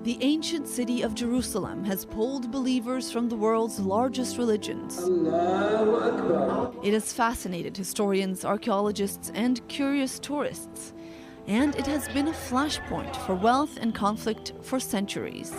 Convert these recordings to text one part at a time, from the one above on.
The ancient city of Jerusalem has pulled believers from the world's largest religions. It has fascinated historians, archaeologists, and curious tourists. And it has been a flashpoint for wealth and conflict for centuries.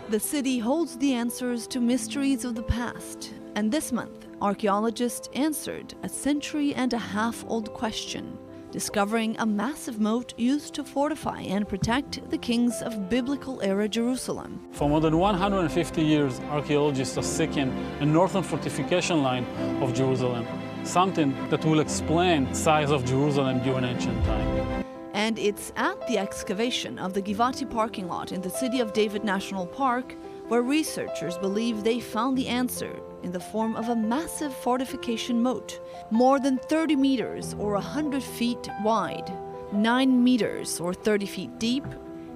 The city holds the answers to mysteries of the past. And this month, archaeologists answered a century-and-a-half-old question, discovering a massive moat used to fortify and protect the kings of biblical-era Jerusalem. For more than 150 years, archaeologists are seeking a northern fortification line of Jerusalem, something that will explain the size of Jerusalem during ancient time. And it's at the excavation of the Givati parking lot in the City of David National Park where researchers believe they found the answer in the form of a massive fortification moat, more than 30 meters or 100 feet wide, 9 meters or 30 feet deep,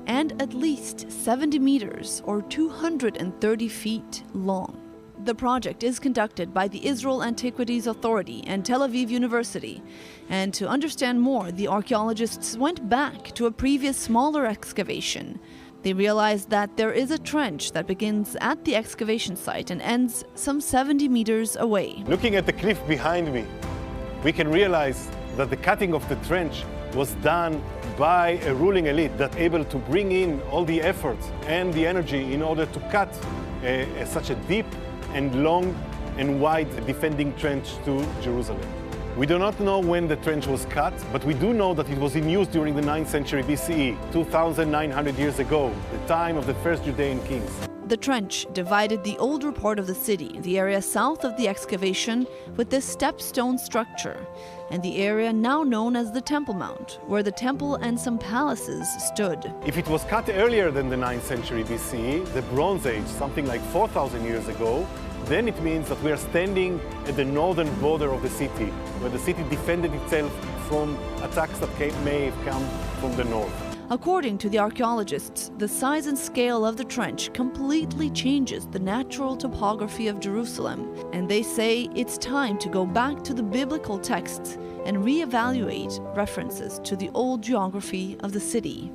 and at least 70 meters or 230 feet long. The project is conducted by the Israel Antiquities Authority and Tel Aviv University. And to understand more, the archaeologists went back to a previous smaller excavation. They realized that there is a trench that begins at the excavation site and ends some 70 meters away. Looking at the cliff behind me, we can realize that the cutting of the trench was done by a ruling elite that able to bring in all the efforts and the energy in order to cut such a deep and long and wide defending trench to Jerusalem. We do not know when the trench was cut, but we do know that it was in use during the 9th century BCE, 2,900 years ago, the time of the first Judean kings. The trench divided the older part of the city, the area south of the excavation, with this stepstone structure, and the area now known as the Temple Mount, where the temple and some palaces stood. If it was cut earlier than the 9th century BCE, the Bronze Age, something like 4,000 years ago, then it means that we are standing at the northern border of the city, where the city defended itself from attacks that may have come from the north. According to the archaeologists, the size and scale of the trench completely changes the natural topography of Jerusalem, and they say it's time to go back to the biblical texts and reevaluate references to the old geography of the city.